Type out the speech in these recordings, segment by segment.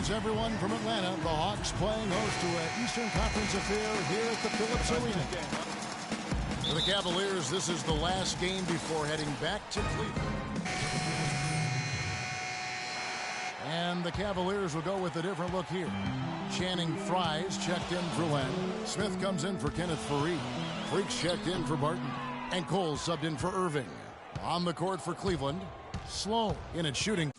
Greetings, everyone, from Atlanta. The Hawks playing host to an Eastern Conference affair here at the Phillips Arena. For the Cavaliers, this is the last game before heading back to Cleveland. And the Cavaliers will go with a different look here. Channing Frye's checked in for Len. Smith comes in for Kenneth Faried. Freak's checked in for Barton. And Cole subbed in for Irving. On the court for Cleveland, Sloan in at shooting.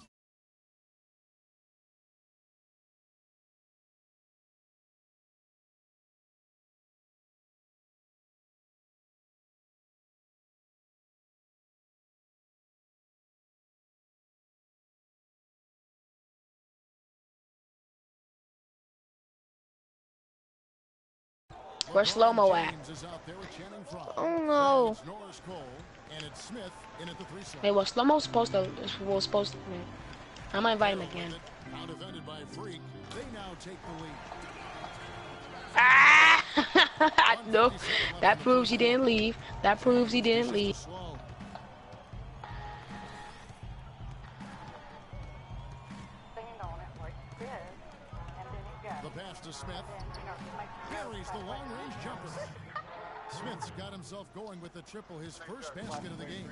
Where's slow-mo at? Oh no. Hey, was slow-mo supposed to? I might invite him again. Ah! No, that proves he didn't leave. That proves he didn't leave. The pass to Smith. Carries the long-range jumper. Smith's got himself going with the triple, his first basket of the game.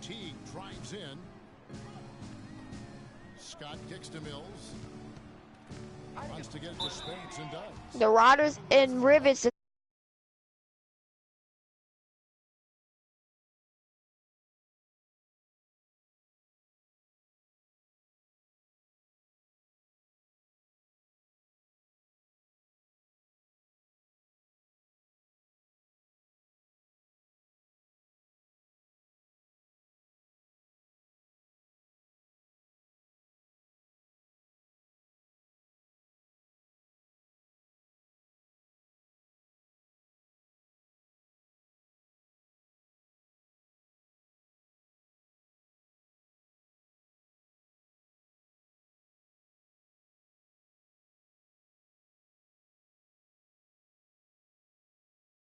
Teague drives in. Scott kicks to Mills. Wants to get it to Spence and does. The Rotters and Rivets.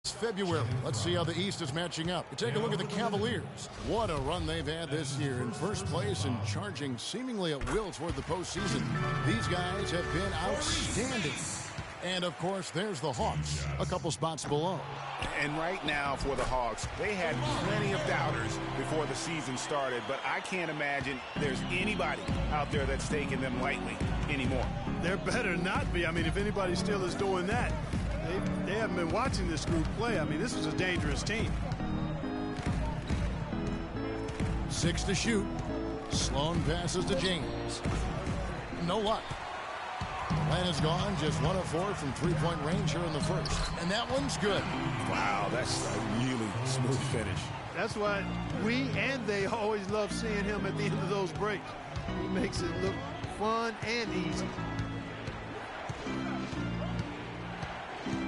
February. Let's see how the East is matching up. You take a look at the Cavaliers. What a run they've had this year. In first place and charging seemingly at will toward the postseason. These guys have been outstanding. And, of course, there's the Hawks, a couple spots below. And right now for the Hawks, they had plenty of doubters before the season started, but I can't imagine there's anybody out there that's taking them lightly anymore. There better not be. I mean, if anybody still is doing that, they haven't been watching this group play. I mean, this is a dangerous team. 6 to shoot. Sloan passes to James. No luck. Len is gone, just 1 of 4 from three-point range here in the first. And that one's good. Wow, that's a really smooth finish. That's why we and they always love seeing him at the end of those breaks. He makes it look fun and easy.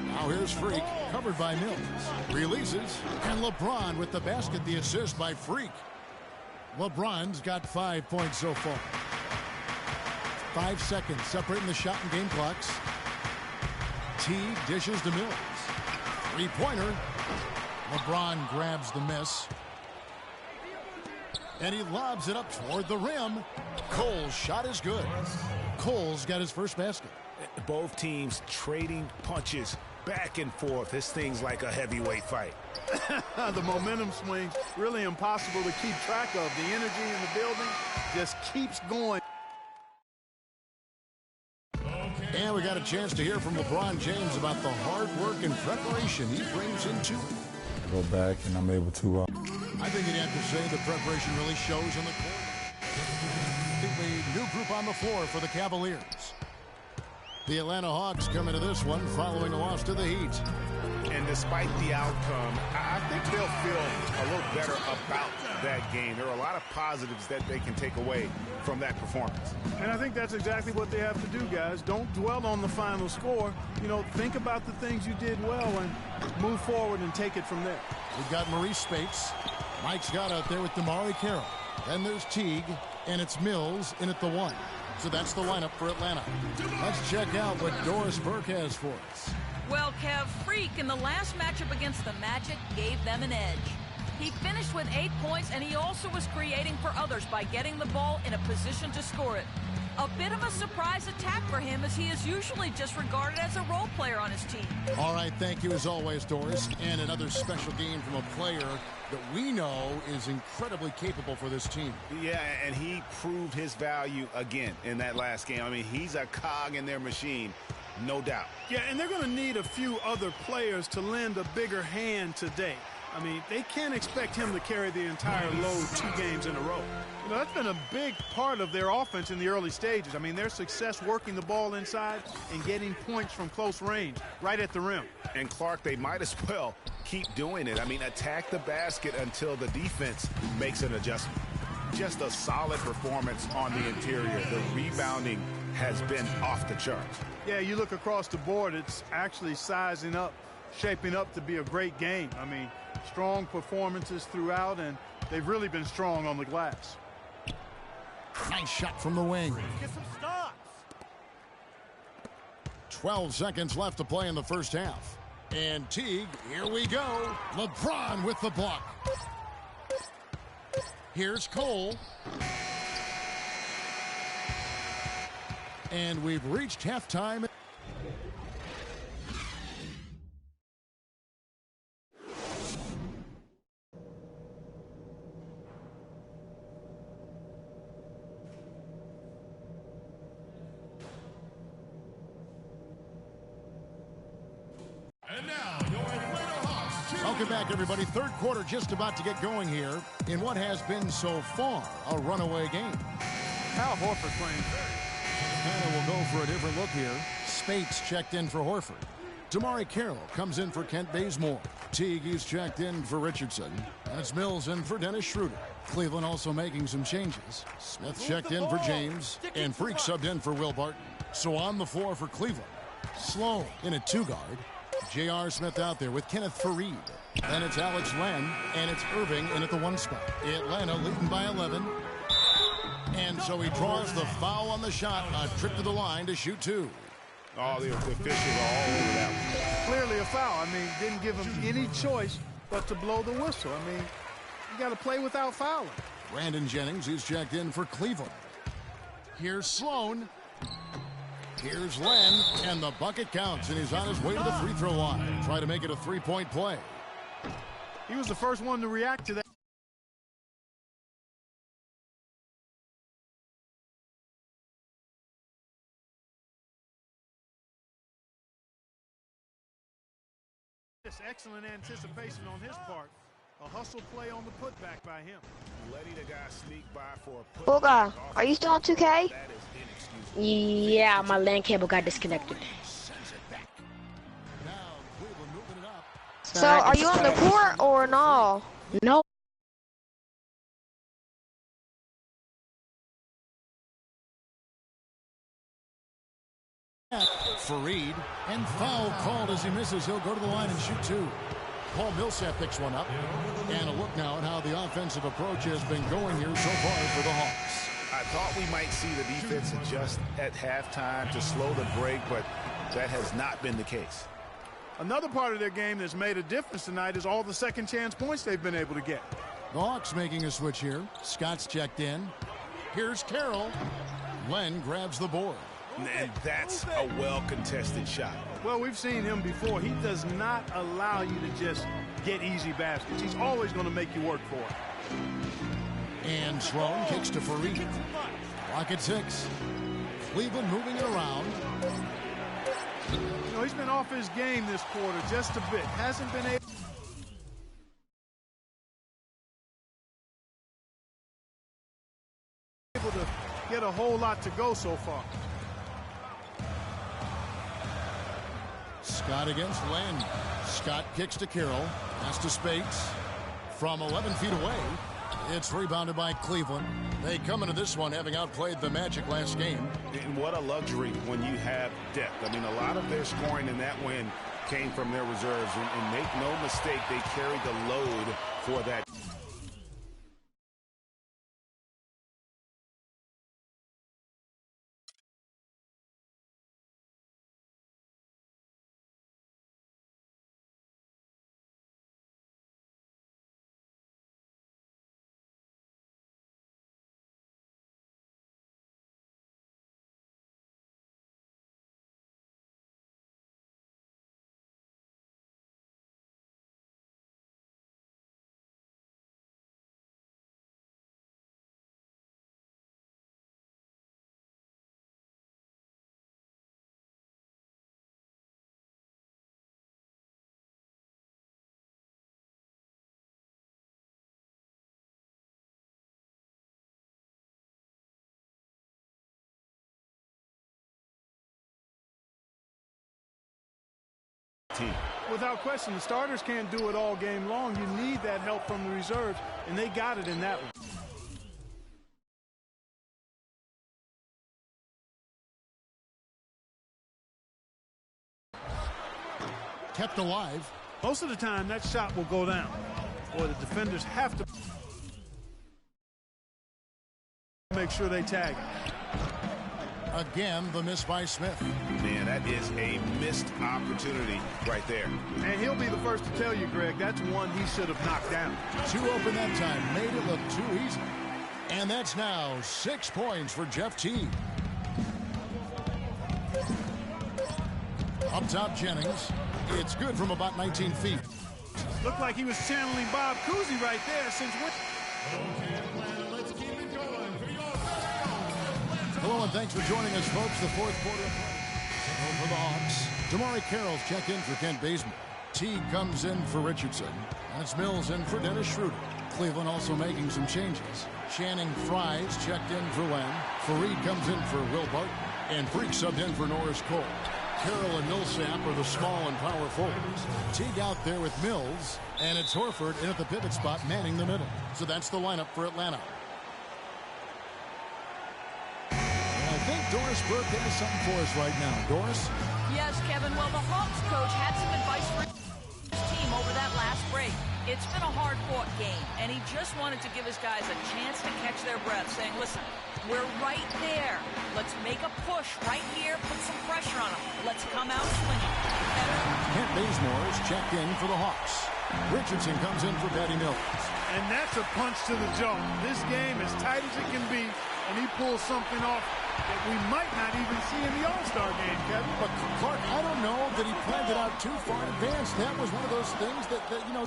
Now here's Freak, covered by Mills. Releases, and LeBron with the basket, the assist by Freak. LeBron's got 5 points so far. 5 seconds separating the shot and game clocks. Teague dishes to Mills. Three-pointer. LeBron grabs the miss. And he lobs it up toward the rim. Cole's shot is good. Cole's got his first basket. Both teams trading punches back and forth. This thing's like a heavyweight fight. The momentum swings really impossible to keep track of. The energy in the building just keeps going. And we got a chance to hear from LeBron James about the hard work and preparation he brings into it. Go back and I'm able to. I think you'd have to say the preparation really shows on the court. The new group on the floor for the Cavaliers. The Atlanta Hawks come into this one following a loss to the Heat. And despite the outcome, I think they'll feel a little better about that game. There are a lot of positives that they can take away from that performance. And I think that's exactly what they have to do, guys. Don't dwell on the final score. You know, think about the things you did well and move forward and take it from there. We've got Maurice Spates. Mike Scott out there with Damari Carroll. Then there's Teague, and it's Mills in at the 1. So that's the lineup for Atlanta. Let's check out what Doris Burke has for us. Well, Kev, Freak in the last matchup against the Magic gave them an edge. He finished with 8 points, and he also was creating for others by getting the ball in a position to score it. A bit of a surprise attack for him, as he is usually just regarded as a role player on his team. All right, thank you as always, Doris. And another special game from a player that we know is incredibly capable for this team. Yeah, and he proved his value again in that last game. I mean, he's a cog in their machine, no doubt. Yeah, and they're going to need a few other players to lend a bigger hand today. I mean, they can't expect him to carry the entire load 2 games in a row. You know, that's been a big part of their offense in the early stages. I mean, their success working the ball inside and getting points from close range, right at the rim. And Clark, they might as well keep doing it. I mean, attack the basket until the defense makes an adjustment. Just a solid performance on the interior. The rebounding has been off the charts. Yeah, you look across the board, it's actually sizing up, shaping up to be a great game. I mean, strong performances throughout, and they've really been strong on the glass. Nice shot from the wing. Get some stops. 12 seconds left to play in the first half. And Teague, here we go. LeBron with the block. Here's Cole. And we've reached halftime. And now, your Atlanta Hawks. Welcome back, everybody. Third quarter just about to get going here in what has been so far a runaway game. Al Horford playing very. Atlanta will go for a different look here. Spates checked in for Horford. Damari Carroll comes in for Kent Bazemore. Teague is checked in for Richardson. And it's Mills in for Dennis Schroeder. Cleveland also making some changes. Smith checked in for James. And Freak subbed in for Will Barton. So on the floor for Cleveland, Sloan in at 2-guard. J.R. Smith out there with Kenneth Faried. Then it's Alex Len, and it's Irving in at the 1 spot. Atlanta leading by 11. And so he draws the foul on the shot. A trip to the line to shoot 2. Oh, the officials are all over that one. Clearly a foul. I mean, didn't give him any choice but to blow the whistle. I mean, you got to play without fouling. Brandon Jennings is checked in for Cleveland. Here's Sloan. Here's Len, and the bucket counts, and he's on his way to the free throw line. Try to make it a 3-point play. He was the first one to react to that. Excellent anticipation on his part. A hustle play on the putback by him. Letting the guy sneak by for a put. Boga, are you still on 2K? That is inexcusable. Yeah, my LAN cable got disconnected. Now Cleveland moving it up. So are you on the court or no? No. Faried, and foul called as he misses. He'll go to the line and shoot 2. Paul Millsap picks one up. And a look now at how the offensive approach has been going here so far for the Hawks. I thought we might see the defense adjust at halftime to slow the break, but that has not been the case. Another part of their game that's made a difference tonight is all the second chance points they've been able to get. The Hawks making a switch here. Scott's checked in. Here's Carroll. Len grabs the board. And that's a well-contested shot. Well, we've seen him before. He does not allow you to just get easy baskets. He's always going to make you work for it. And Sloan kicks to Faried. Clock at 6. Cleveland moving it around. You know, he's been off his game this quarter just a bit. Hasn't been able to get a whole lot to go so far. Scott against Len. Scott kicks to Carroll. Pass to Spates. From 11 feet away. It's rebounded by Cleveland. They come into this one having outplayed the Magic last game. And what a luxury when you have depth. I mean, a lot of their scoring in that win came from their reserves. And make no mistake, they carried the load for that. team. Without question, the starters can't do it all game long. You need that help from the reserves, and they got it in that one. Kept alive. Most of the time, that shot will go down. Boy, the defenders have to make sure they tag it. Again, the miss by Smith. Man, that is a missed opportunity right there. And he'll be the first to tell you, Greg, that's one he should have knocked down. Too open that time. Made it look too easy. And that's now 6 points for Jeff Teague. Up top, Jennings. It's good from about 19 feet. Looked like he was channeling Bob Cousy right there since when. Okay, Atlanta, let's keep it going for your Hello, and thanks for joining us, folks. The fourth quarter for the Hawks. Damari Carroll's checked in for Kent Bazemore. Teague comes in for Richardson. And it's Mills in for Dennis Schroeder. Cleveland also making some changes. Channing Fries checked in for Len. Fareed comes in for Will Barton. And Freak subbed in for Norris Cole. Carroll and Millsap are the small and power forwards. Teague out there with Mills, and it's Horford in at the pivot spot manning the middle. So that's the lineup for Atlanta. And I think Doris Burke has something for us right now. Doris? Yes, Kevin. Well, the Hawks coach had some advice for his team over that last break. It's been a hard-fought game, and he just wanted to give his guys a chance to catch their breath, saying, listen, we're right there. Let's make a push right here, put some pressure on them. Let's come out swinging. Kent Bazemore is checked in for the Hawks. Richardson comes in for Patty Mills. And that's a punch to the jaw. This game as tight as it can be, and he pulls something off that we might not even see in the All-Star game, Kevin. But Clark, I don't know that he planned it out too far in advance. That was one of those things that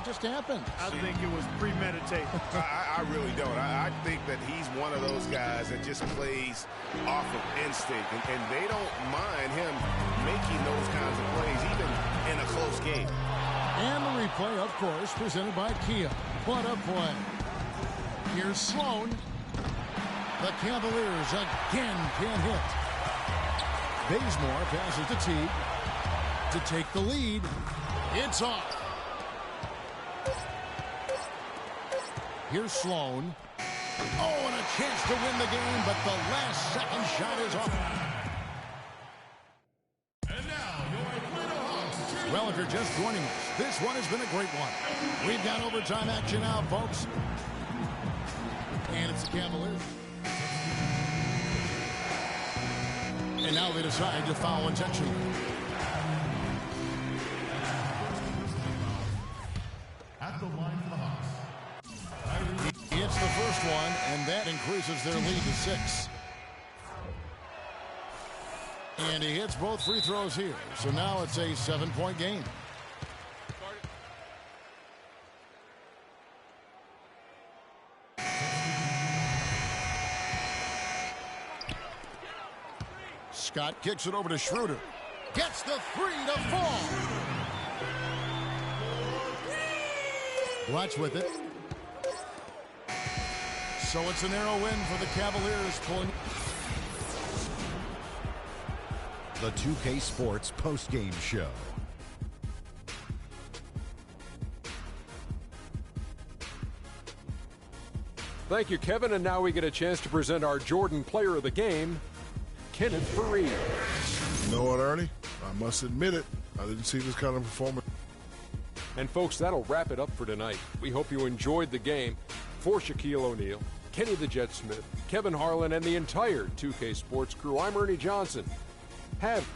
just happened. I think it was premeditated. I really don't. I think that he's one of those guys that just plays off of instinct, and they don't mind him making those kinds of plays, even in a close game. And the replay, of course, presented by Kia. What a play. Here's Sloan. The Cavaliers again can't hit. Bazemore passes to Teague to take the lead. It's off. Here's Sloan. Oh, and a chance to win the game, but the last second shot is off. And now, your Atlanta Hawks. Well, if you're just joining us, this one has been a great one. We've got overtime action now, folks. And it's the Cavaliers. And now they decide to foul intentionally. At the line for the Hawks. He hits the first one, and that increases their lead to 6. And he hits both free throws here. So now it's a 7-point game. Scott kicks it over to Schroeder. Gets the 3 to fall. Watch with it. So it's a narrow win for the Cavaliers. Pulling. The 2K Sports post-game show. Thank you, Kevin. And now we get a chance to present our Jordan Player of the Game, Kenneth Fareed. You know what, Ernie? I must admit it. I didn't see this kind of performance. And folks, that'll wrap it up for tonight. We hope you enjoyed the game. For Shaquille O'Neal, Kenny the Jet Smith, Kevin Harlan, and the entire 2K Sports crew, I'm Ernie Johnson. Have